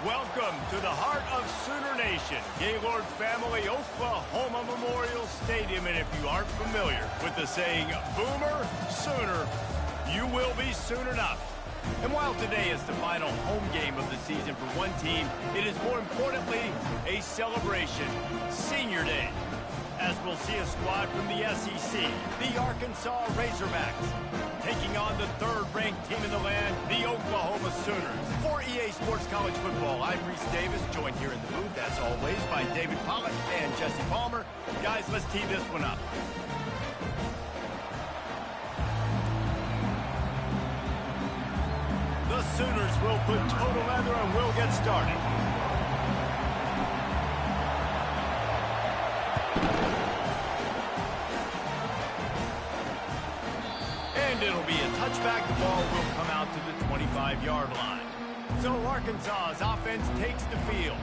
Welcome to the heart of Sooner Nation, Gaylord Family Oklahoma Memorial Stadium. And if you aren't familiar with the saying, Boomer Sooner, you will be soon enough. And while today is the final home game of the season for one team, it is more importantly a celebration, Senior Day, as we'll see a squad from the SEC, the Arkansas Razorbacks, taking on the third-ranked team in the land, the Oklahoma Sooners. For EA Sports College Football, I'm Reese Davis, joined here in the booth, as always, by David Pollack and Jesse Palmer. Guys, let's tee this one up. The Sooners will put total leather and we'll get started. And it'll be a touchback. The ball will come out to the 25-yard line. So Arkansas's offense takes the field.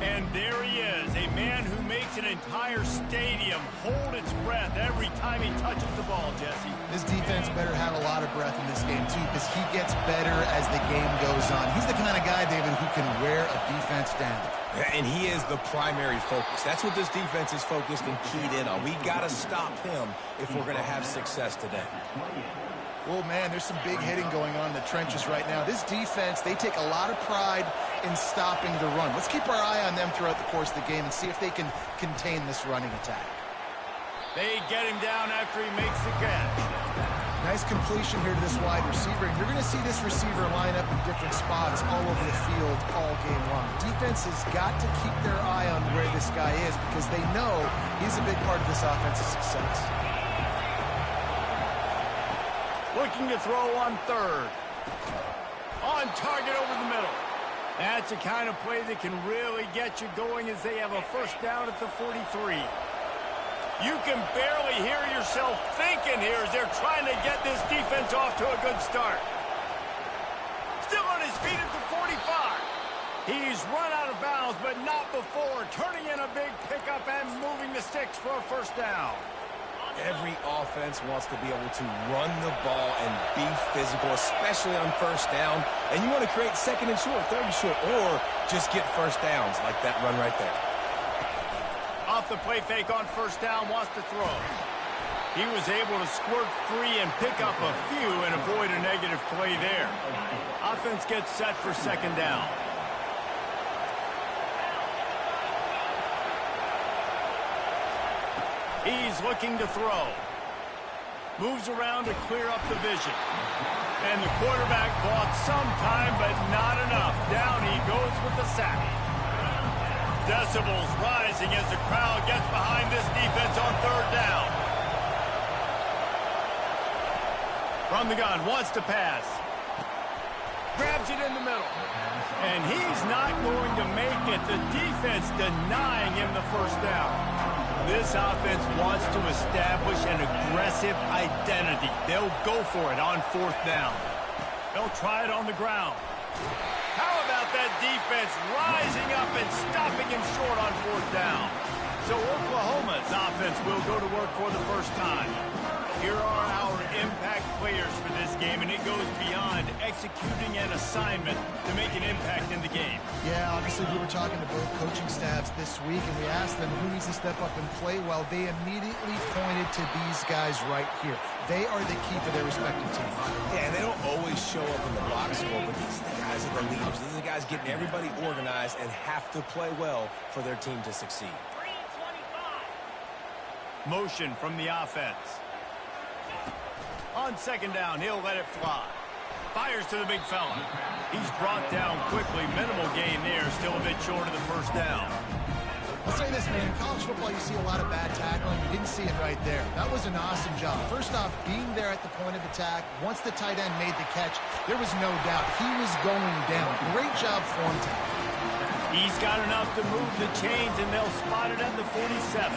And there he is, a man who makes an entire stadium hold its breath every time he touches the ball, Jesse. This defense better have a lot of breath in this game, too, because he gets better as the game goes on. He's the kind of guy, David, who can wear a defense down. And he is the primary focus. That's what this defense is focused and keyed in on. We got to stop him if we're going to have success today. Oh, man, there's some big hitting going on in the trenches right now. This defense, they take a lot of pride in stopping the run. Let's keep our eye on them throughout the course of the game and see if they can contain this running attack. They get him down after he makes the catch. Nice completion here to this wide receiver. And you're going to see this receiver line up in different spots all over the field all game long. Defense has got to keep their eye on where this guy is because they know he's a big part of this offensive success. Looking to throw on third. On target over the middle. That's the kind of play that can really get you going as they have a first down at the 43. You can barely hear yourself thinking here as they're trying to get this defense off to a good start. Still on his feet at the 45. He's run out of bounds, but not before turning in a big pickup and moving the sticks for a first down. Every offense wants to be able to run the ball and be physical, especially on first down. And you want to create second and short, third and short, or just get first downs like that run right there. Off the play fake on first down, wants to throw. He was able to squirt free and pick up a few and avoid a negative play there. Offense gets set for second down. He's looking to throw. Moves around to clear up the vision. And the quarterback bought some time, but not enough. Down he goes with the sack. Decibels rising as the crowd gets behind this defense on third down. From the gun, wants to pass. Grabs it in the middle. And he's not going to make it. The defense denying him the first down. This offense wants to establish an aggressive identity. They'll go for it on fourth down. They'll try it on the ground. How about that defense rising up and stopping him short on fourth down? So Oklahoma's offense will go to work for the first time. Here are our impact players for this game, and it goes beyond executing an assignment to make an impact in the game. Yeah, obviously we were talking to both coaching staffs this week, and we asked them who needs to step up and play well. They immediately pointed to these guys right here. They are the key for their respective teams. Yeah, and they don't always show up in the box score, but these guys are the leaders. These are the guys getting everybody organized and have to play well for their team to succeed. Motion from the offense. On second down, he'll let it fly. Fires to the big fella. He's brought down quickly. Minimal gain there. Still a bit short of the first down. I'll say this, man. In college football, you see a lot of bad tackling. You didn't see it right there. That was an awesome job. First off, being there at the point of attack. Once the tight end made the catch, there was no doubt he was going down. Great job for him today. He's got enough to move the chains, and they'll spot it at the 47.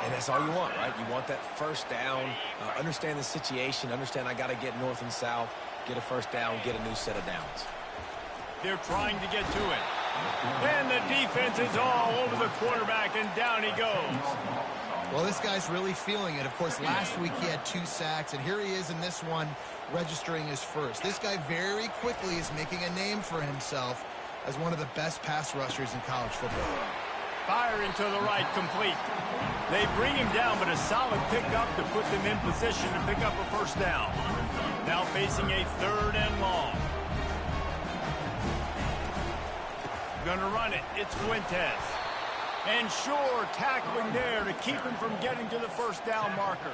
And that's all you want, right? You want that first down, understand the situation, understand I got to get north and south, get a first down, get a new set of downs. They're trying to get to it. And the defense is all over the quarterback, and down he goes. Well, this guy's really feeling it. Of course, last week he had 2 sacks, and here he is in this one registering his first. This guy very quickly is making a name for himself as one of the best pass rushers in college football. Firing to the right, complete. They bring him down, but a solid pickup to put them in position to pick up a first down. Now facing a 3rd and long. Gonna run it. It's Fuentes. And sure, tackling there to keep him from getting to the first down marker.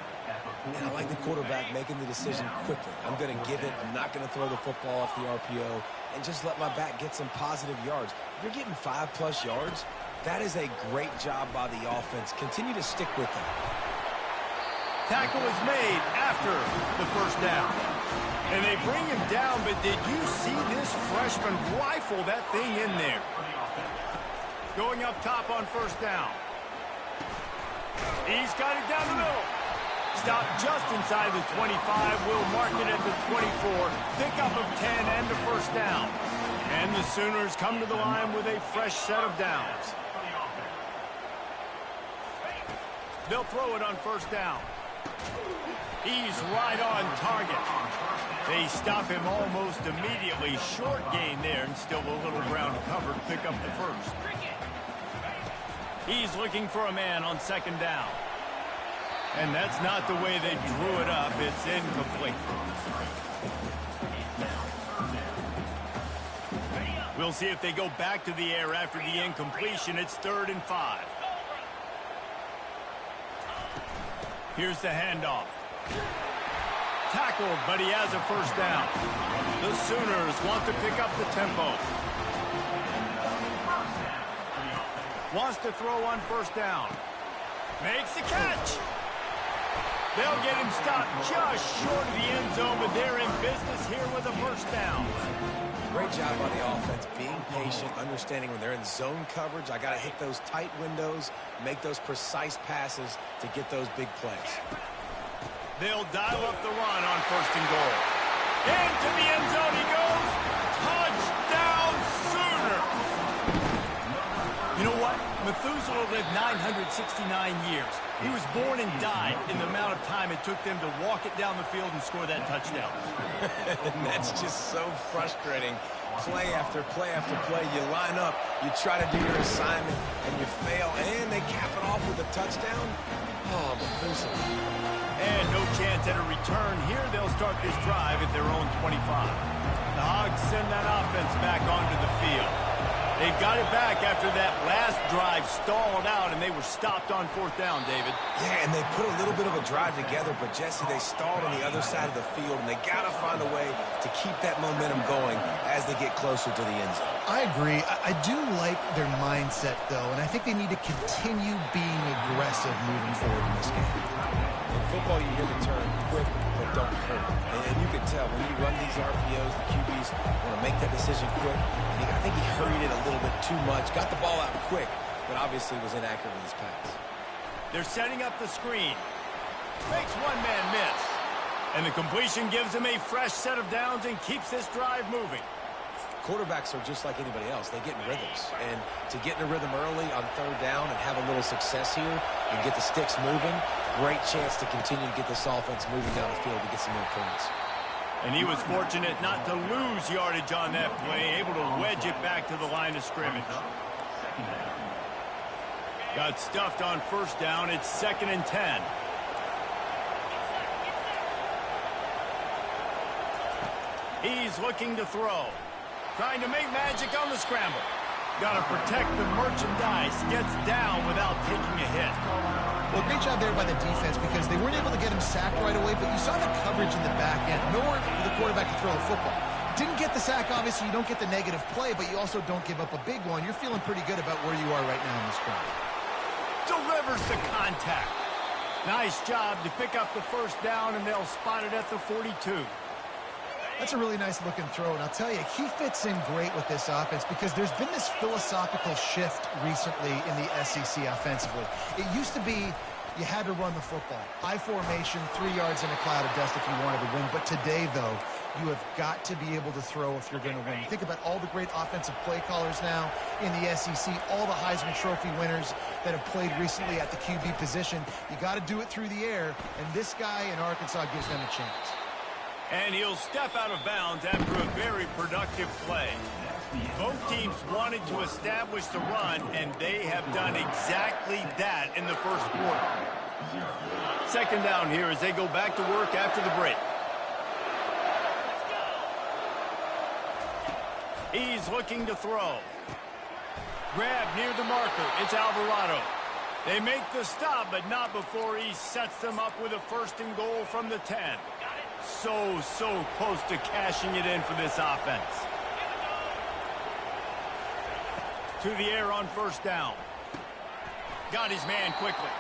And I like the quarterback making the decision quickly. I'm going to give it. I'm not going to throw the football off the RPO and just let my back get some positive yards. If you're getting 5+ yards, that is a great job by the offense. Continue to stick with that. Tackle is made after the first down. And they bring him down, but did you see this freshman rifle that thing in there? Going up top on first down. He's got it down the middle. Stop just inside the 25. Will mark it at the 24. Pickup of 10 and a first down. And the Sooners come to the line with a fresh set of downs. They'll throw it on first down. He's right on target. They stop him almost immediately. Short gain there and still a little ground covered. Pick up the first. He's looking for a man on 2nd down. And that's not the way they drew it up. It's incomplete. We'll see if they go back to the air after the incompletion. It's 3rd and 5. Here's the handoff. Tackled, but he has a first down. The Sooners want to pick up the tempo. Wants to throw on first down. Makes the catch. They'll get him stopped just short of the end zone, but they're in business here with a first down. Great job by the offense, being patient, understanding when they're in zone coverage, I got to hit those tight windows, make those precise passes to get those big plays. They'll dial up the run on 1st and goal. Into the end zone he goes. Touchdown, Sooner. You know what? Methuselah lived 969 years. He was born and died in the amount of time it took them to walk it down the field and score that touchdown. And that's just so frustrating. Play after play after play. You line up, you try to do your assignment, and you fail, and they cap it off with a touchdown. Oh, Methuselah. And no chance at a return here. They'll start this drive at their own 25. The Hogs send that offense back onto the field. They've got it back after that last drive stalled out, and they were stopped on 4th down, David. Yeah, and they put a little bit of a drive together, but, Jesse, they stalled on the other side of the field, and they got to find a way to keep that momentum going as they get closer to the end zone. I agree. I do like their mindset, though, and I think they need to continue being aggressive moving forward in this game. In football, you hear the term quick, but don't hurry. And you can tell when you run these RPOs, the QBs want to make that decision quick. And I think he hurried it a little bit too much. Got the ball out quick, but obviously was inaccurate with his pass. They're setting up the screen. Makes one man miss. And the completion gives him a fresh set of downs and keeps this drive moving. Quarterbacks are just like anybody else. They get in rhythms. And to get in a rhythm early on 3rd down and have a little success here and get the sticks moving, great chance to continue to get this offense moving down the field to get some more points. And he was fortunate not to lose yardage on that play, able to wedge it back to the line of scrimmage. Got stuffed on 1st down. It's 2nd and 10. He's looking to throw. Trying to make magic on the scramble. Got to protect the merchandise. Gets down without taking a hit. Well, great job there by the defense because they weren't able to get him sacked right away, but you saw the coverage in the back end. Nowhere for the quarterback to throw the football. Didn't get the sack, obviously. You don't get the negative play, but you also don't give up a big one. You're feeling pretty good about where you are right now in this drive. Delivers the contact. Nice job to pick up the first down, and they'll spot it at the 42. That's a really nice looking throw, and I'll tell you, he fits in great with this offense because there's been this philosophical shift recently in the SEC offensively. It used to be you had to run the football. High formation, 3 yards in a cloud of dust if you wanted to win. But today, though, you have got to be able to throw if you're going to win. You think about all the great offensive play callers now in the SEC, all the Heisman Trophy winners that have played recently at the QB position. You got to do it through the air, and this guy in Arkansas gives them a chance. And he'll step out of bounds after a very productive play. Both teams wanted to establish the run, and they have done exactly that in the first quarter. Second down here as they go back to work after the break. He's looking to throw. Grab near the marker. It's Alvarado. They make the stop, but not before he sets them up with a first and goal from the 10. So close to cashing it in for this offense. To the air on first down. Got his man quickly.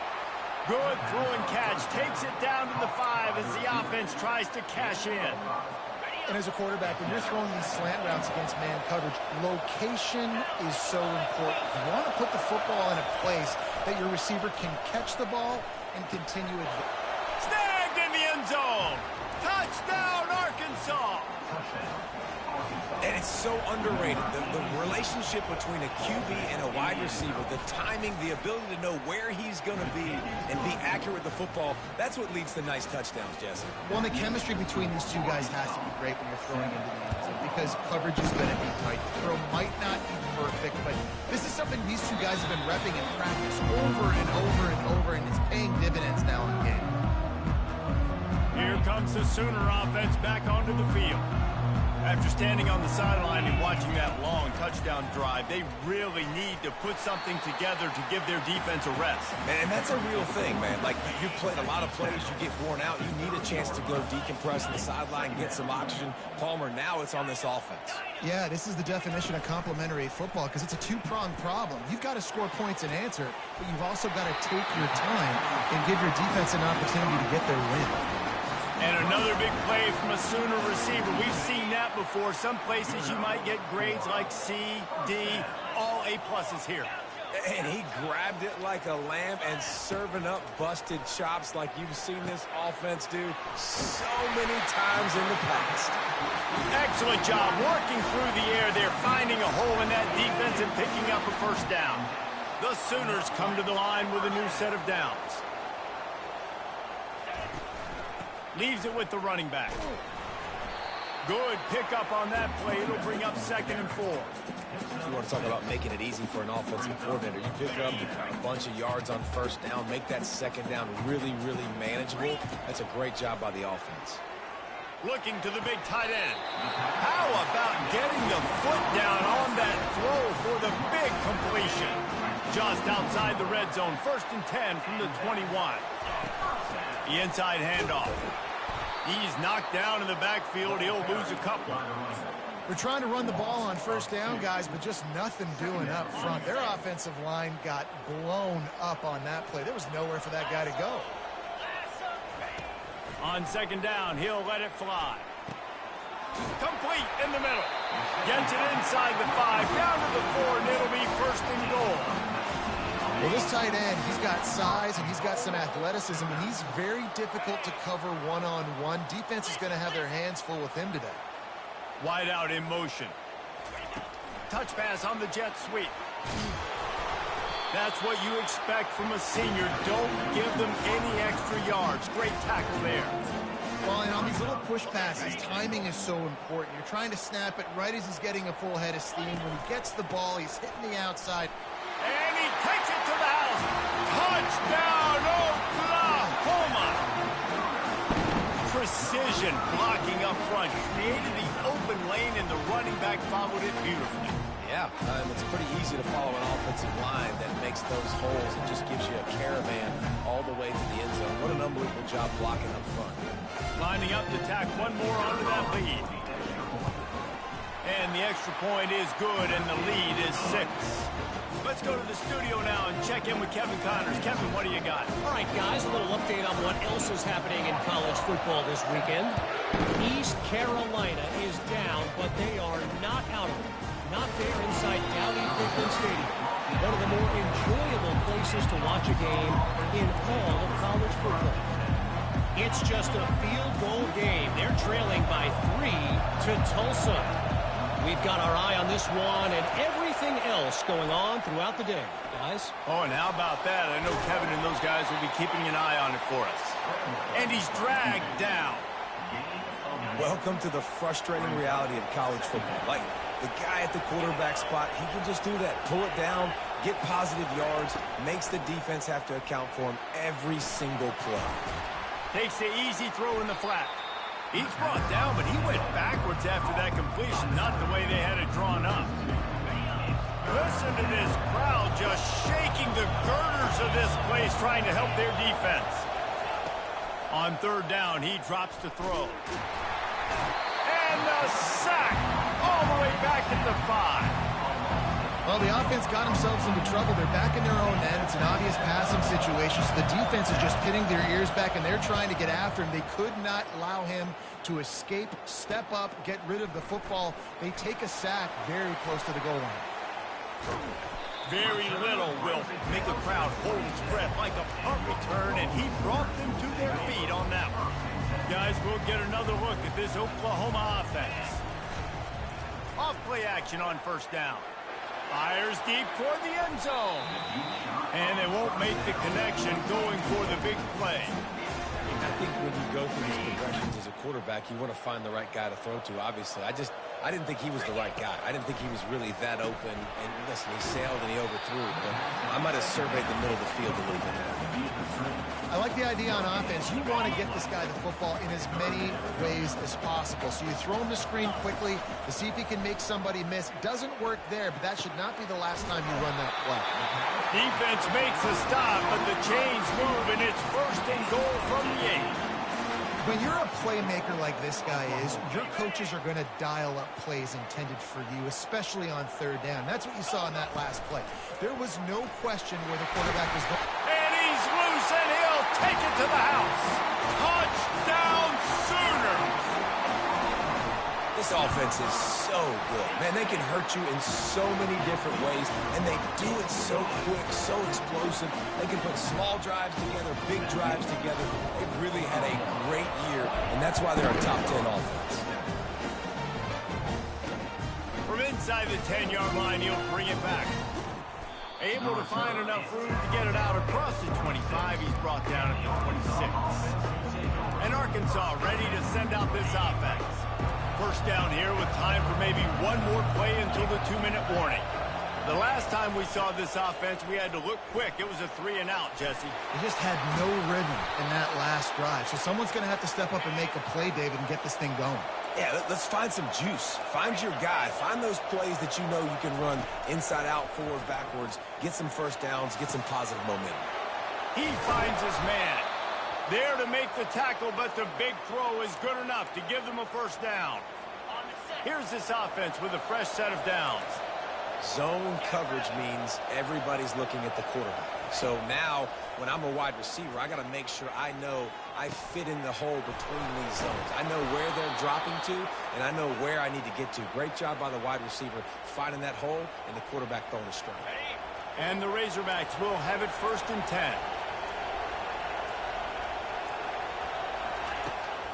Good throw and catch. Takes it down to the 5 as the offense tries to cash in. And as a quarterback, when you're throwing these slant routes against man coverage, location is so important. You want to put the football in a place that your receiver can catch the ball and continue it. Snagged in the end zone. Touchdown, Arkansas. And it's so underrated. The relationship between a QB and a wide receiver, the timing, the ability to know where he's going to be and be accurate with the football, that's what leads to nice touchdowns, Jesse. Well, the chemistry between these two guys has to be great when you're throwing into the end zone because coverage is going to be tight. The throw might not be perfect, but this is something these two guys have been repping in practice over and over and over, and it's paying dividends now in game. Here comes the Sooner offense back onto the field. After standing on the sideline and watching that long touchdown drive, they really need to put something together to give their defense a rest. And that's a real thing, man. Like, you played a lot of plays, you get worn out, you need a chance to go decompress on the sideline, get some oxygen. Palmer, now it's on this offense. Yeah, this is the definition of complementary football because it's a two-pronged problem. You've got to score points and answer, but you've also got to take your time and give your defense an opportunity to get their win. And another big play from a Sooner receiver. We've seen that before. Some places you might get grades like C, D, all A-pluses here. And he grabbed it like a lamb and serving up busted chops like you've seen this offense do so many times in the past. Excellent job working through the air there, finding a hole in that defense and picking up a first down. The Sooners come to the line with a new set of downs. Leaves it with the running back. Good pickup on that play. It'll bring up 2nd and 4. You want to talk about making it easy for an offensive coordinator. You pick up a bunch of yards on first down, make that second down really, really manageable. That's a great job by the offense. Looking to the big tight end. How about getting the foot down on that throw for the big completion? Just outside the red zone, 1st and 10 from the 21. The inside handoff. He's knocked down in the backfield. He'll lose a couple. They're trying to run the ball on first down, guys, but just nothing doing up front. Their offensive line got blown up on that play. There was nowhere for that guy to go. On 2nd down, he'll let it fly. Complete in the middle. Gets it inside the 5, down to the 4, and it'll be 1st and goal. Well, this tight end, he's got size and he's got some athleticism, and he's very difficult to cover one-on-one. Defense is going to have their hands full with him today. Wide out in motion. Touch pass on the jet sweep. That's what you expect from a senior. Don't give them any extra yards. Great tackle there. Well, and on these little push passes, timing is so important. You're trying to snap it right as he's getting a full head of steam. When he gets the ball, he's hitting the outside. And he takes it to the house. Touchdown, Oklahoma! Precision blocking up front. Created the open lane, and the running back followed it beautifully. Yeah, it's pretty easy to follow an offensive line that makes those holes and just gives you a caravan all the way to the end zone. What an unbelievable job blocking up front. Lining up to tack one more onto that lead. And the extra point is good, and the lead is 6. Let's go to the studio now and check in with Kevin Connors. Kevin, what do you got? All right, guys, a little update on what else is happening in college football this weekend. East Carolina is down, but they are not out of it. Not there inside Dowdy-Finklen Stadium. One of the more enjoyable places to watch a game in all of college football. It's just a field goal game. They're trailing by 3 to Tulsa. We've got our eye on this one and everything else going on throughout the day, guys. Oh, and how about that? I know Kevin and those guys will be keeping an eye on it for us. And he's dragged down. Welcome to the frustrating reality of college football. Like, The guy at the quarterback spot, he can just do that. Pull it down, get positive yards, makes the defense have to account for him every single play. Takes the easy throw in the flat. He's brought down, but he went backwards after that completion, not the way they had it drawn up. Listen to this crowd just shaking the girders of this place, trying to help their defense. On third down, he drops to throw. And the sack all the way back at the 5. Well, the offense got themselves into trouble. They're back in their own end. It's an obvious passing situation, so the defense is just pinning their ears back, and they're trying to get after him. They could not allow him to escape, step up, get rid of the football. They take a sack very close to the goal line. Very little will make a crowd hold its breath like a punt return, and he brought them to their feet on that one. Guys, we'll get another look at this Oklahoma offense. Off play action on first down. Fires deep toward the end zone. And they won't make the connection going for the big play. I think when you go through these progressions as a quarterback, you want to find the right guy to throw to, obviously. I didn't think he was the right guy. I didn't think he was really that open. And listen, he sailed and he overthrew it, but I might have surveyed the middle of the field a little bit more. I like the idea on offense. You want to get this guy the football in as many ways as possible. So you throw him the screen quickly to see if he can make somebody miss. Doesn't work there, but that should not be the last time you run that play. Defense makes a stop, but the chains move, and it's first and goal from the 8. When you're a playmaker like this guy is, your coaches are going to dial up plays intended for you, especially on third down. That's what you saw in that last play. There was no question where the quarterback was going. And he's loose, and he'll take it to the house. Touchdown Sooners! This offense is so good. Man, they can hurt you in so many different ways, and they do it so quick, so explosive. They can put small drives together, big drives together. They've really had a great year, and that's why they're a top 10 offense. From inside the 10-yard line, he'll bring it back. Able to find enough room to get it out across the 25. He's brought down at the 26. And Arkansas ready to send out this offense. First down here with time for maybe one more play until the 2-minute warning. The last time we saw this offense, we had to look quick. It was a 3-and-out, Jesse. They just had no rhythm in that last drive. So someone's going to have to step up and make a play, David, and get this thing going. Yeah, let's find some juice. Find your guy. Find those plays that you know you can run inside out, forward, backwards. Get some first downs. Get some positive momentum. He finds his man. There to make the tackle, but the big throw is good enough to give them a first down. Here's this offense with a fresh set of downs. Zone coverage means everybody's looking at the quarterback. So now, when I'm a wide receiver, I got to make sure I know I fit in the hole between these zones. I know where they're dropping to, and I know where I need to get to. Great job by the wide receiver finding that hole, and the quarterback throwing a strike. And the Razorbacks will have it first and 10.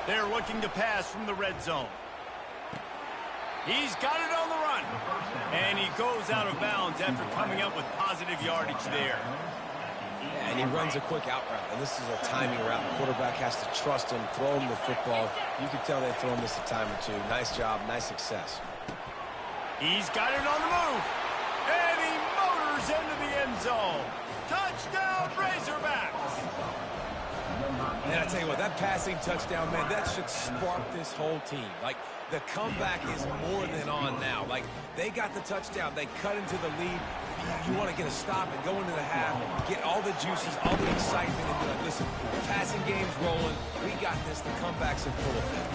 They're looking to pass from the red zone. He's got it on the run. And he goes out of bounds after coming up with positive yardage there. Yeah, and he runs a quick out route, and this is a timing route. The quarterback has to trust him, throw him the football. You can tell they've thrown this a time or two. Nice job, nice success. He's got it on the move. And he motors into the end zone. Touchdown, Razorbacks! And I tell you what, that passing touchdown, man, that should spark this whole team. Like, the comeback is more than on now. Like, they got the touchdown. They cut into the lead. You want to get a stop and go into the half, get all the juices, all the excitement, and be like, listen, the passing game's rolling. We got this. The comeback's in full effect.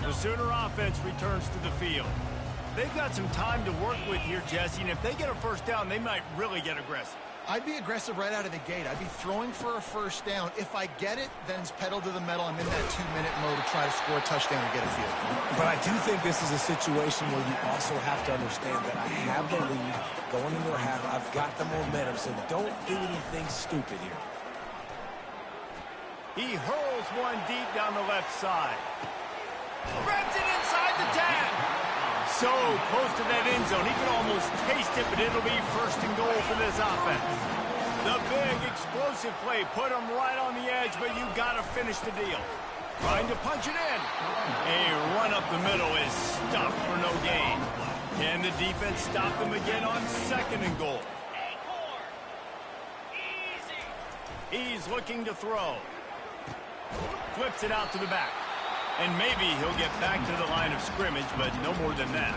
The Sooner offense returns to the field. They've got some time to work with here, Jesse, and if they get a first down, they might really get aggressive. I'd be aggressive right out of the gate. I'd be throwing for a first down. If I get it, then it's pedal to the metal. I'm in that 2-minute mode to try to score a touchdown and get a field. But I do think this is a situation where you also have to understand that I have the lead going into the half. I've got the momentum, so don't do anything stupid here. He hurls one deep down the left side. Grabs it inside the 10. So close to that end zone, he can almost taste it, but it'll be first and goal for this offense. The big explosive play put him right on the edge, but you got to finish the deal. Trying to punch it in. A run up the middle is stopped for no gain. Can the defense stop them again on 2nd and goal? He's looking to throw. Flips it out to the back. And maybe he'll get back to the line of scrimmage, but no more than that.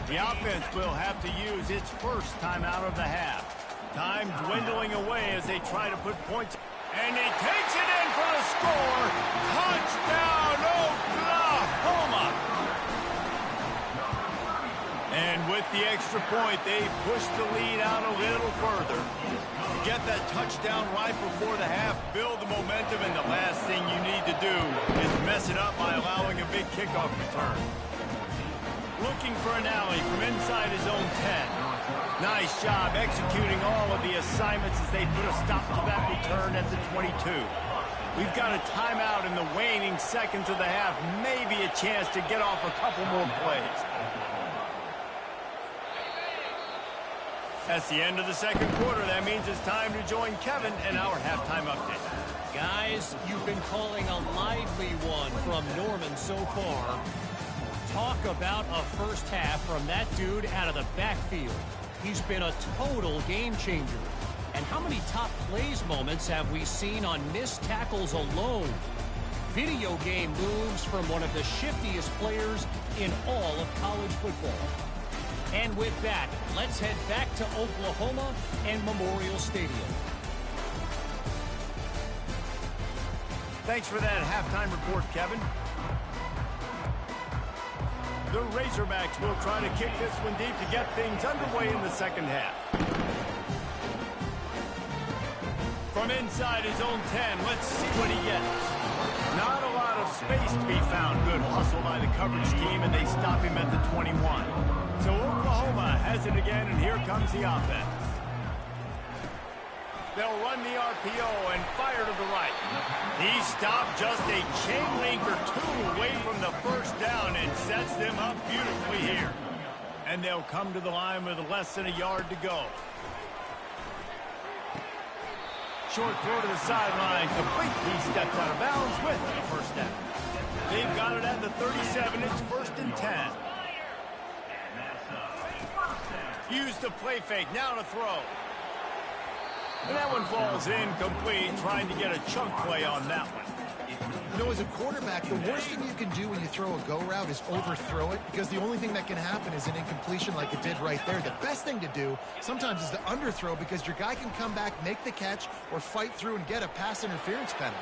The offense will have to use its first timeout of the half. Time dwindling away as they try to put points. And he takes it in for the score. Touchdown, Oklahoma! And with the extra point, they push the lead out a little further. Get that touchdown right before the half, build the momentum, and the last thing you need to do is mess it up by allowing a big kickoff return. Looking for an alley from inside his own 10. Nice job executing all of the assignments as they put a stop to that return at the 22. We've got a timeout in the waning seconds of the half, maybe a chance to get off a couple more plays. That's the end of the 2nd quarter. That means it's time to join Kevin in our halftime update. Guys, you've been calling a lively one from Norman so far. Talk about a first half from that dude out of the backfield. He's been a total game changer. And how many top plays moments have we seen on missed tackles alone? Video game moves from one of the shiftiest players in all of college football. And with that, let's head back to Oklahoma and Memorial Stadium. Thanks for that halftime report, Kevin. The Razorbacks will try to kick this one deep to get things underway in the 2nd half. From inside his own 10, let's see what he gets. Not a lot of space to be found. Good hustle by the coverage team, and they stop him at the 21. So Oklahoma has it again, and here comes the offense. They'll run the RPO and fire to the right. He stopped just a chain link or two away from the first down and sets them up beautifully here. And they'll come to the line with less than a yard to go. Short throw to the sideline, complete. He steps out of bounds with the first down. They've got it at the 37. It's 1st and 10. Use the play fake. Now to throw. And that one falls incomplete, trying to get a chunk play on that one. You know, as a quarterback, the worst thing you can do when you throw a go route is overthrow it, because the only thing that can happen is an incompletion like it did right there. The best thing to do sometimes is to underthrow, because your guy can come back, make the catch, or fight through and get a pass interference penalty.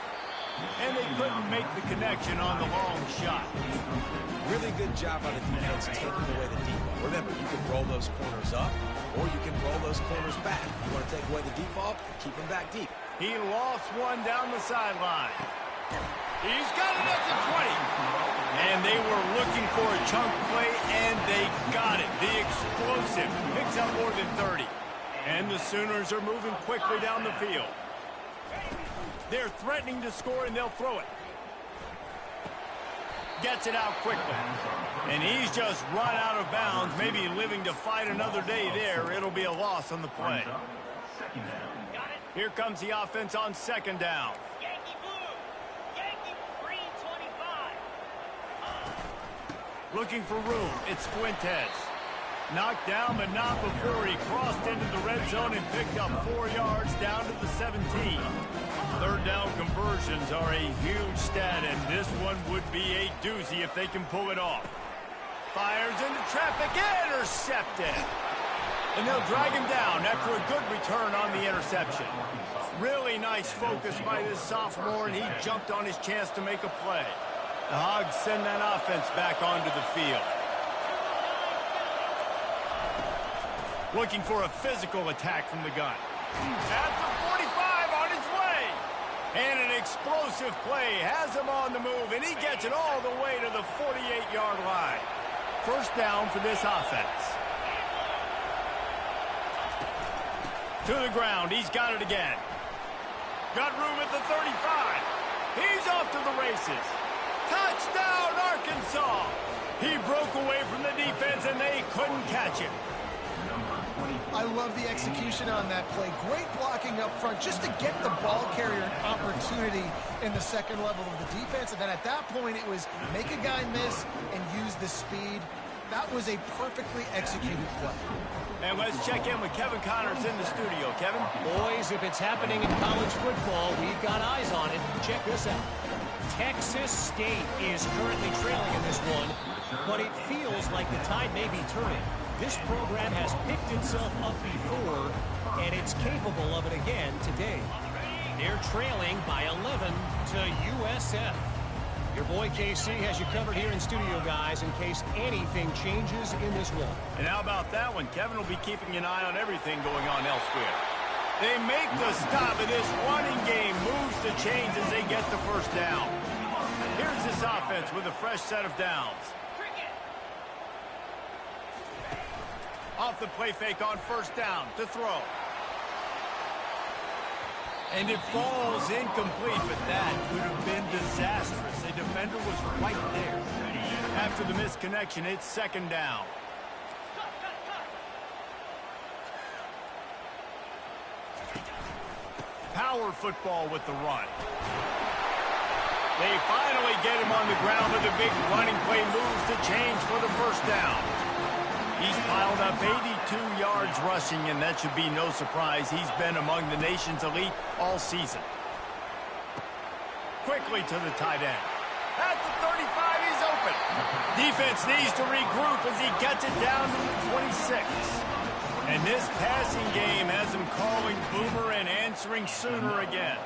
And they couldn't make the connection on the long shot. Really good job by the defense taking away the deep ball. Remember, you can roll those corners up, or you can roll those corners back. You want to take away the deep ball, keep them back deep. He lost one down the sideline. He's got it at the 20. And they were looking for a chunk play, and they got it. The explosive picks up more than 30. And the Sooners are moving quickly down the field. They're threatening to score, and they'll throw it. Gets it out quickly. And he's just run out of bounds, maybe living to fight another day there. It'll be a loss on the play. Here comes the offense on 2nd down. Yankee blue. Yankee green 25. Looking for room. It's Fuentes. Knocked down, but not before he crossed into the red zone and picked up 4 yards down to the 17. 3rd down conversions are a huge stat, and this one would be a doozy if they can pull it off. Fires into traffic, intercepted. And they'll drag him down after a good return on the interception. Really nice focus by this sophomore, and he jumped on his chance to make a play. The Hogs send that offense back onto the field. Looking for a physical attack from the gun. At the 45 on his way. And an explosive play has him on the move, and he gets it all the way to the 48-yard line. First down for this offense. To the ground. He's got it again. Got room at the 35. He's off to the races. Touchdown, Arkansas. He broke away from the defense, and they couldn't catch him. I love the execution on that play. Great blocking up front just to get the ball carrier an opportunity in the second level of the defense. And then at that point, it was make a guy miss and use the speed. That was a perfectly executed play. And let's check in with Kevin Connors in the studio. Kevin? Boys, if it's happening in college football, we've got eyes on it. Check this out. Texas State is currently trailing in this one, but it feels like the tide may be turning. This program has picked itself up before, and it's capable of it again today. They're trailing by 11 to USF. Your boy KC has you covered here in studio, guys, in case anything changes in this one. And how about that one? Kevin will be keeping an eye on everything going on elsewhere. They make the stop, and this running game moves the chains as they get the first down. Here's this offense with a fresh set of downs. Off the play fake on first down to throw. And it falls incomplete, but that would have been disastrous. The defender was right there. After the misconnection, it's second down. Power football with the run. They finally get him on the ground with a big running play, moves the chains for the first down. He's piled up 82 yards rushing, and that should be no surprise. He's been among the nation's elite all season. Quickly to the tight end. At the 35, he's open. Defense needs to regroup as he gets it down to the 26. And this passing game has him calling Boomer and answering Sooner again.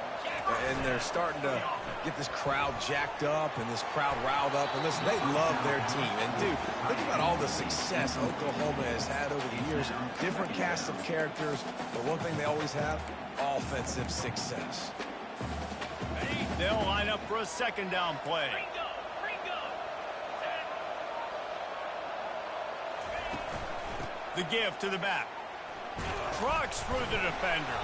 And they're starting to get this crowd jacked up and this crowd riled up. And listen, they love their team. And, dude, think about all the success Oklahoma has had over the years. Different casts of characters. But one thing they always have, offensive success. They'll line up for a second down play. The give to the back. Trucks through the defender.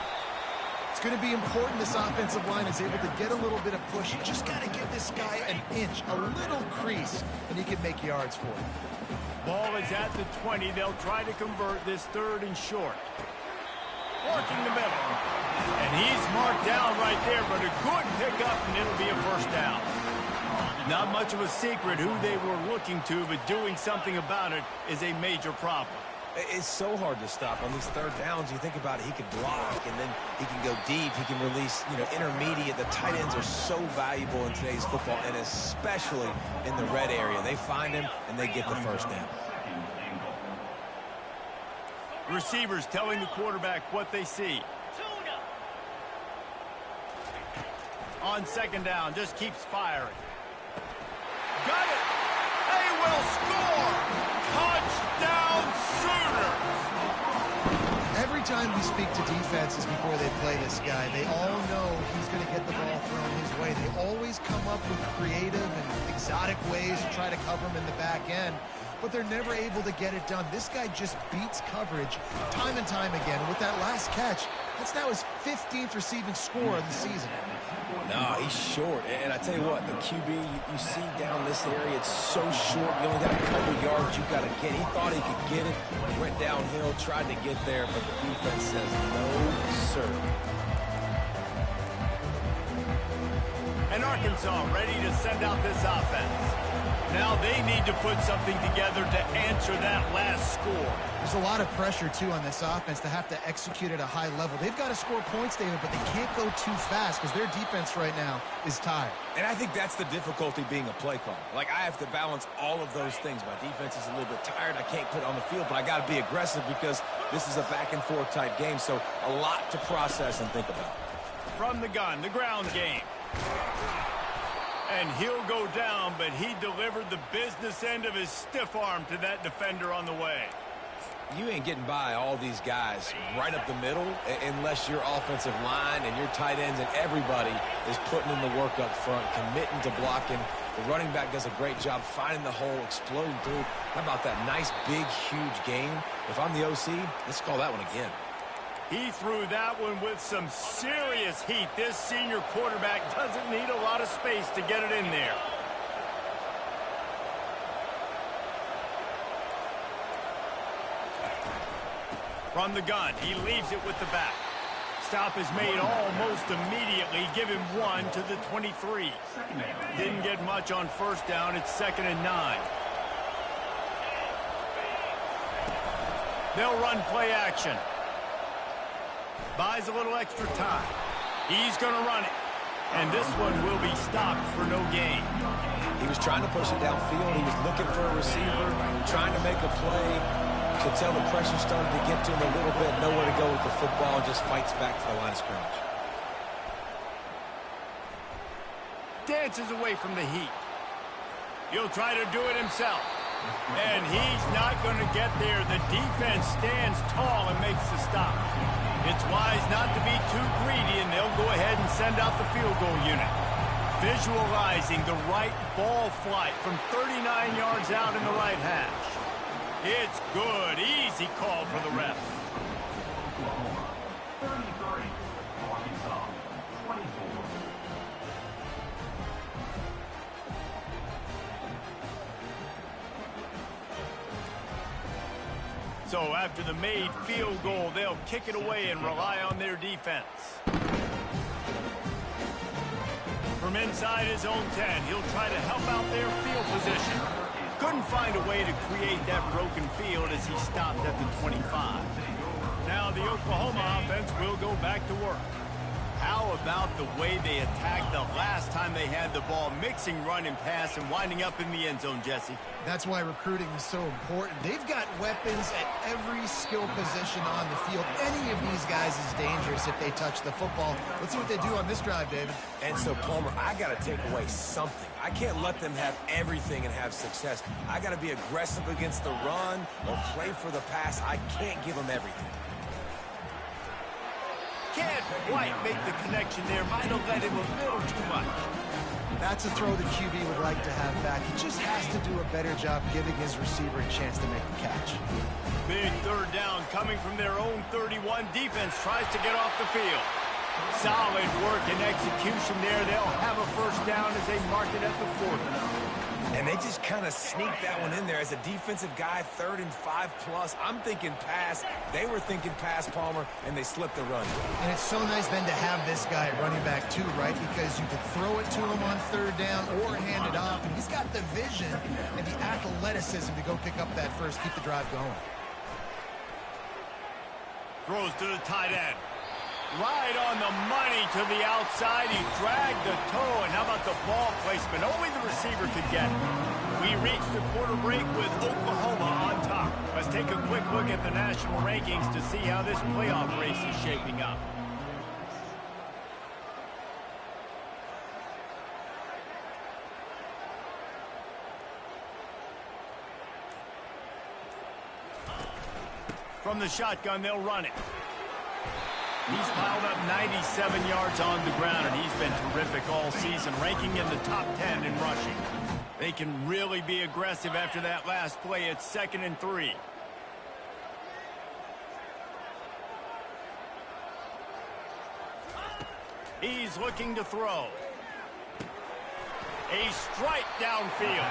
It's going to be important this offensive line is able to get a little bit of push. You just got to give this guy an inch, a little crease, and he can make yards for it. Ball is at the 20. They'll try to convert this third and short. Working the middle. And he's marked down right there, but a good pickup, and it'll be a first down. Not much of a secret who they were looking to, but doing something about it is a major problem. It's so hard to stop on these third downs. You think about it, he can block, and then he can go deep. He can release, intermediate. The tight ends are so valuable in today's football, and especially in the red area. They find him, and they get the first down. Receivers telling the quarterback what they see. On second down, just keeps firing. Got it! They will score! Touchdown Sooners! Every time we speak to defenses before they play this guy, they all know he's going to get the ball thrown his way. They always come up with creative and exotic ways to try to cover him in the back end, but they're never able to get it done. This guy just beats coverage time and time again. And with that last catch, that's now his 15th receiving score of the season. No, he's short. And I tell you what, the QB, you see down this area, it's so short. You only got a couple yards you got to get. He thought he could get it, went downhill, tried to get there, but the defense says no, sir. And Arkansas ready to send out this offense. Now they need to put something together to answer that last score. There's a lot of pressure, too, on this offense to have to execute at a high level. They've got to score points, David, but they can't go too fast because their defense right now is tired. And I think that's the difficulty being a play caller. Like, I have to balance all of those things. My defense is a little bit tired. I can't put it on the field, but I got to be aggressive because this is a back-and-forth type game, so a lot to process and think about. From the gun, the ground game. And he'll go down, but he delivered the business end of his stiff arm to that defender on the way. You ain't getting by all these guys right up the middle unless your offensive line and your tight ends and everybody is putting in the work up front, committing to blocking. The running back does a great job finding the hole, exploding through. How about that nice, big, huge gain? If I'm the OC, let's call that one again. He threw that one with some serious heat. This senior quarterback doesn't need a lot of space to get it in there. From the gun, he leaves it with the back. Stop is made almost immediately. Give him 1 to the 23. Didn't get much on first down. It's 2nd and 9. They'll run play action. Buys a little extra time. He's going to run it. And this one will be stopped for no gain. He was trying to push it downfield. He was looking for a receiver, trying to make a play. You could tell the pressure started to get to him a little bit. Nowhere to go with the football, and just fights back to the line of scrimmage. Dances away from the heat. He'll try to do it himself. And he's not going to get there. The defense stands tall and makes the stop. It's wise not to be too greedy, and they'll go ahead and send out the field goal unit. Visualizing the right ball flight from 39 yards out in the right hash. It's good. Easy call for the ref. So after the made field goal, they'll kick it away and rely on their defense. From inside his own 10, he'll try to help out their field position. Couldn't find a way to create that broken field as he stopped at the 25. Now the Oklahoma offense will go back to work. How about the way they attacked the last time they had the ball, mixing run and pass and winding up in the end zone, Jesse? That's why recruiting is so important. They've got weapons at every skill position on the field. Any of these guys is dangerous if they touch the football. Let's see what they do on this drive, David. And so, Palmer, I got to take away something. I can't let them have everything and have success. I got to be aggressive against the run or play for the pass. I can't give them everything. Can't quite make the connection there. Might have let him a little too much. That's a throw the QB would like to have back. He just has to do a better job giving his receiver a chance to make the catch. Big third down coming from their own 31. Defense tries to get off the field. Solid work and execution there. They'll have a first down as they mark it at the 40. And they just kind of sneaked that one in there. As a defensive guy, 3rd and 5+. I'm thinking pass. They were thinking pass, Palmer, and they slipped the run. And it's so nice then to have this guy at running back too, right? Because you could throw it to him on 3rd down or hand it off. And he's got the vision and the athleticism to go pick up that first, keep the drive going. Throws to the tight end. Right on the money to the outside. He dragged the toe, and how about the ball placement? Only the receiver could get it. We reached the quarter break with Oklahoma on top. Let's take a quick look at the national rankings to see how this playoff race is shaping up. From the shotgun, they'll run it. He's piled up 97 yards on the ground, and he's been terrific all season, ranking in the top 10 in rushing. They can really be aggressive after that last play. It's 2nd and 3. He's looking to throw. A strike downfield.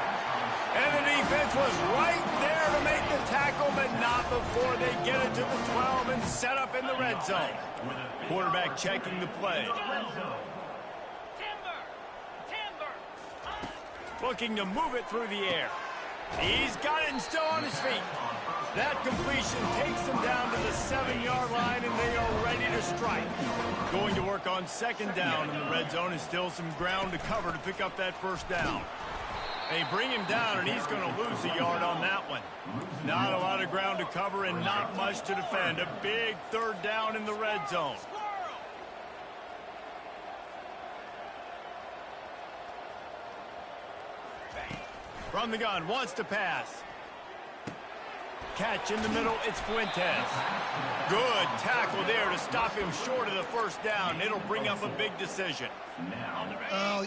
And the defense was right there to make the tackle, but not before they get it to the 12 and set up in the red zone. Quarterback checking the play. Looking to move it through the air. He's got it and still on his feet. That completion takes them down to the 7-yard line, and they are ready to strike. Going to work on 2nd down in the red zone, and still some ground to cover to pick up that first down. They bring him down, and he's going to lose a yard on that one. Not a lot of ground to cover and not much to defend. A big 3rd down in the red zone. From the gun, wants to pass. Catch in the middle, it's Fuentes. Good tackle there to stop him short of the first down. It'll bring up a big decision.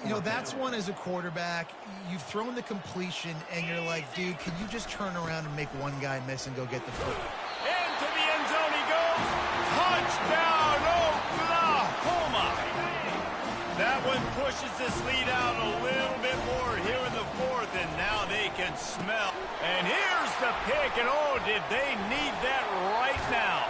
You know, that's one as a quarterback. You've thrown the completion, and you're like, dude, can you just turn around and make one guy miss and go get the foot? Into the end zone he goes. Touchdown, Oklahoma. That one pushes this lead out a little bit more here in the 4th, and now they can smell. And here's the pick, and oh, did they need that right now.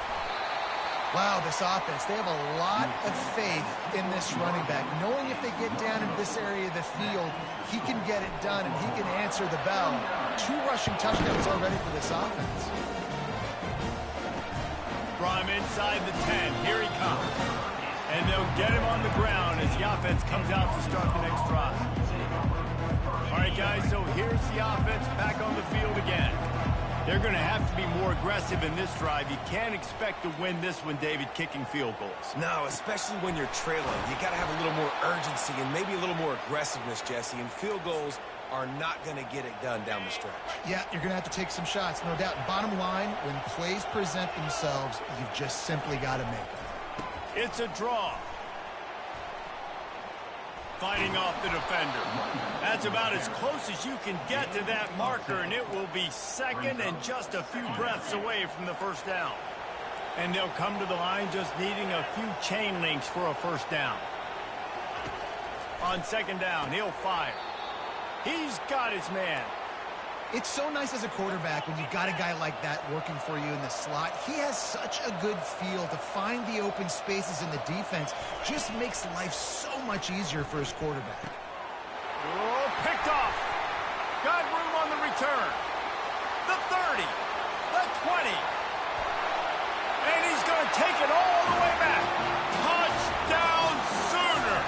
Wow, this offense, they have a lot of faith in this running back, knowing if they get down in this area of the field, he can get it done and he can answer the bell. 2 rushing touchdowns already for this offense. From inside the 10, here he comes. And they'll get him on the ground as the offense comes out to start the next drive. All right, guys, so here's the offense back on the field again. They're going to have to be more aggressive in this drive. You can't expect to win this one, David, kicking field goals. No, especially when you're trailing. You got to have a little more urgency and maybe a little more aggressiveness, Jesse. And field goals are not going to get it done down the stretch. Yeah, you're going to have to take some shots, no doubt. Bottom line, when plays present themselves, you've just simply got to make them. It's a draw. Fighting off the defender. That's about as close as you can get to that marker, and it will be second and just a few breaths away from the first down. And they'll come to the line just needing a few chain links for a first down. On second down, he'll fire. He's got his man. It's so nice as a quarterback when you've got a guy like that working for you in the slot. He has such a good feel to find the open spaces in the defense. Just makes life so much easier for his quarterback. Oh, picked off. Got room on the return. The 30. The 20. And he's going to take it all the way back. Touchdown Sooners.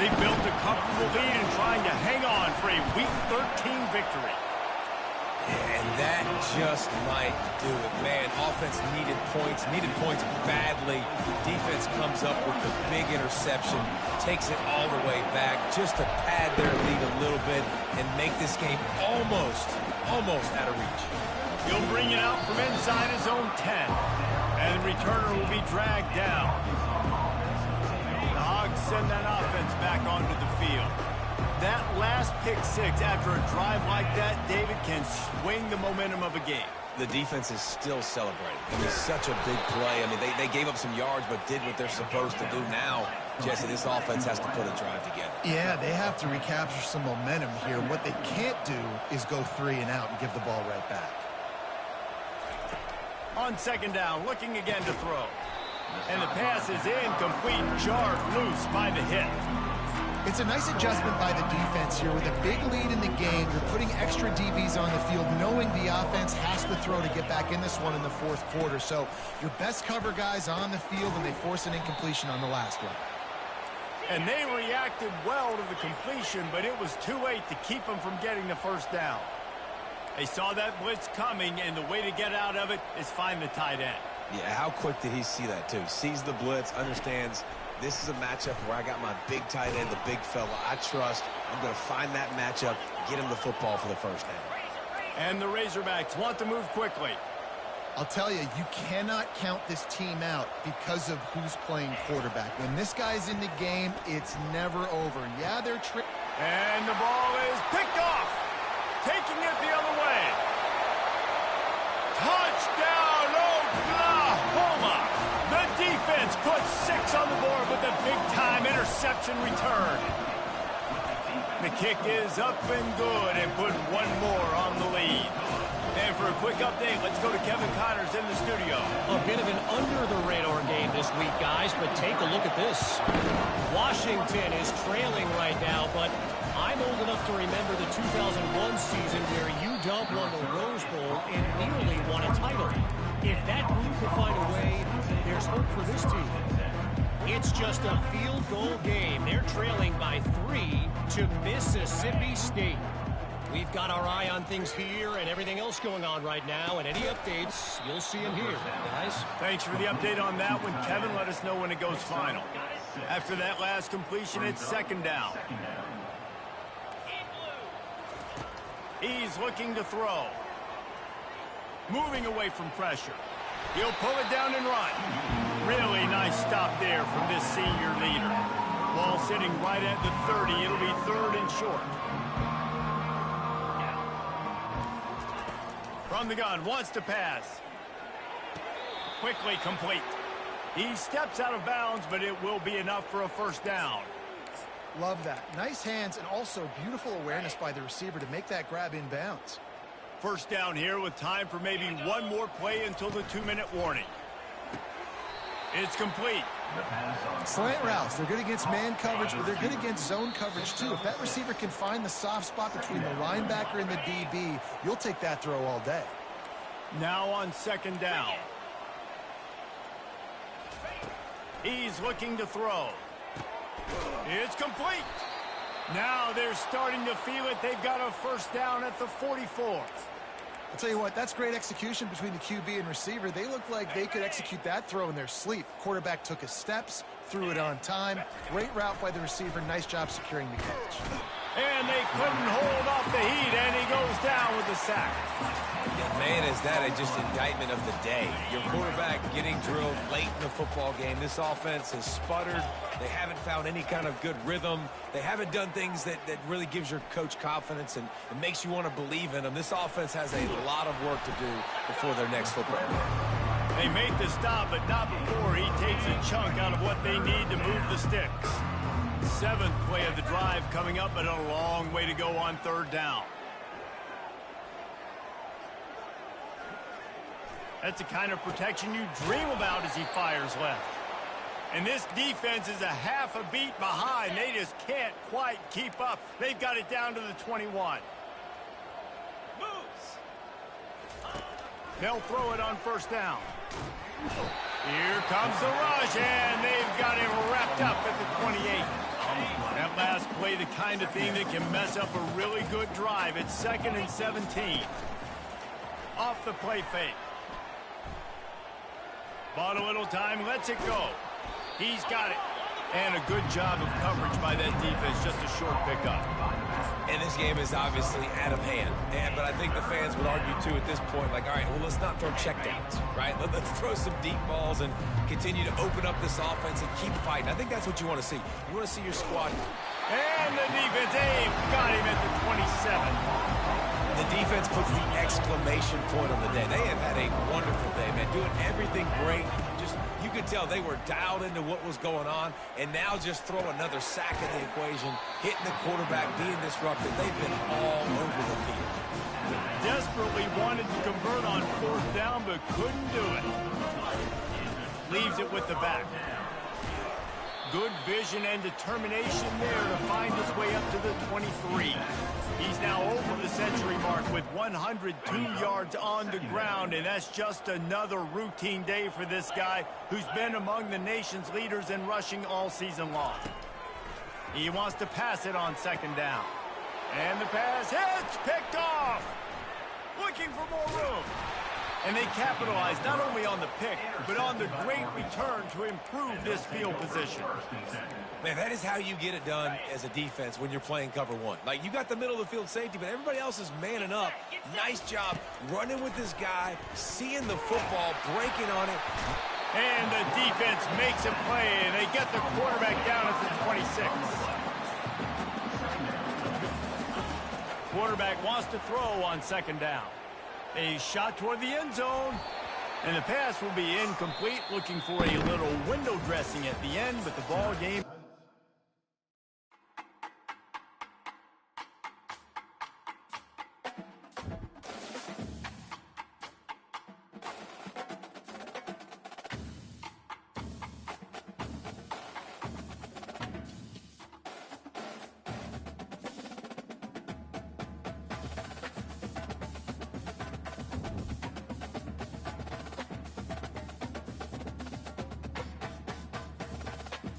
They built a comfortable lead and trying to hang on for a Week 13 victory. Yeah, and that just might do it. Man, offense needed points badly. Defense comes up with the big interception, takes it all the way back just to pad their lead a little bit and make this game almost out of reach. He'll bring it out from inside his own 10, and the returner will be dragged down. The Hogs send that offense back onto the field. That last pick six after a drive like that, David, can swing the momentum of a game. The defense is still celebrating. I mean, such a big play. I mean, they gave up some yards but did what they're supposed to do. Now, Jesse, this offense has to put a drive together. Yeah, they have to recapture some momentum here. What they can't do is go 3 and out and give the ball right back. On second down, looking again to throw. And the pass is incomplete, jarred loose by the hit. It's a nice adjustment by the defense here. With a big lead in the game, you're putting extra DBs on the field, knowing the offense has to throw to get back in this one in the fourth quarter. So your best cover guys on the field, and they force an incompletion on the last one. And they reacted well to the completion, but it was too late to keep them from getting the first down. They saw that blitz coming, and the way to get out of it is find the tight end. Yeah, how quick did he see that, too? Sees the blitz, understands this is a matchup where I got my big tight end, the big fella I trust. I'm going to find that matchup, get him the football for the first down. And the Razorbacks want to move quickly. I'll tell you, you cannot count this team out because of who's playing quarterback. When this guy's in the game, it's never over. Yeah, they're and the ball is picked off. Taking it the other way. Touchdown, Oklahoma! The defense puts 6 on the board with a big-time interception return. The kick is up and good and put 1 more on the lead. And for a quick update, let's go to Kevin Connors in the studio. A bit of an under-the-radar game this week, guys, but take a look at this. Washington is trailing right now, but I'm old enough to remember the 2001 season where UW won the Rose Bowl and nearly won a title. If that group could find a way, there's hope for this team. It's just a field goal game. They're trailing by 3 to Mississippi State. We've got our eye on things here and everything else going on right now, and any updates, you'll see them here, guys. Thanks for the update on that one, Kevin. Let us know when it goes final. After that last completion, it's second down. He's looking to throw. Moving away from pressure. He'll pull it down and run. Really nice stop there from this senior leader. Ball sitting right at the 30. It'll be 3rd and short. From the gun, wants to pass. Quickly complete. He steps out of bounds, but it will be enough for a first down. Love that. Nice hands and also beautiful awareness by the receiver to make that grab in bounds. First down here with time for maybe 1 more play until the 2-minute warning. It's complete. Slant routes, they're good against man coverage, but they're good against zone coverage too. If that receiver can find the soft spot between the linebacker and the DB, you'll take that throw all day. Now on second down. He's looking to throw. It's complete. Now they're starting to feel it. They've got a first down at the 44th. I'll tell you what, that's great execution between the QB and receiver. They look like they could execute that throw in their sleep. Quarterback took his steps, threw it on time. Great route by the receiver. Nice job securing the catch. And they couldn't hold off the heat, and he goes down with the sack. Yeah, man, is that just indictment of the day. Your quarterback getting drilled late in the football game. This offense has sputtered. They haven't found any kind of good rhythm. They haven't done things that really gives your coach confidence and it makes you want to believe in them. This offense has a lot of work to do before their next football game. They make the stop, but not before he takes a chunk out of what they need to move the sticks. 7th play of the drive coming up, but a long way to go on third down. That's the kind of protection you dream about as he fires left. And this defense is a half a beat behind. They just can't quite keep up. They've got it down to the 21. Moves. They'll throw it on first down. Here comes the rush, and they've got him wrapped up at the 28. That last play, the kind of thing that can mess up a really good drive. It's 2nd and 17. Off the play fake. Bought a little time, lets it go. He's got it. And a good job of coverage by that defense, just a short pickup. And this game is obviously out of hand. But I think the fans would argue, too, at this point, like, all right, well, let's not throw checkdowns, right? Let's throw some deep balls and continue to open up this offense and keep fighting. I think that's what you want to see. You want to see your squad. And the defense, they've got him at the 27. The defense puts the exclamation point on the day. They have had a wonderful day, man, doing everything great. Just, you could tell they were dialed into what was going on, and now just throw another sack in the equation, hitting the quarterback, being disruptive. They've been all over the field. Desperately wanted to convert on fourth down, but couldn't do it. Leaves it with the back. Good vision and determination there to find his way up to the 23. He's now over the century mark with 102 yards on the ground, and that's just another routine day for this guy who's been among the nation's leaders in rushing all season long. He wants to pass it on second down. And the pass hits, picked off. Looking for more room. And they capitalize not only on the pick, but on the great return to improve this field position. Man, that is how you get it done as a defense when you're playing cover one. Like, you got the middle of the field safety, but everybody else is manning up. Nice job running with this guy, seeing the football, breaking on it. And the defense makes a play, and they get the quarterback down at the 26. Quarterback wants to throw on second down. A shot toward the end zone. And the pass will be incomplete, looking for a little window dressing at the end, but the ball game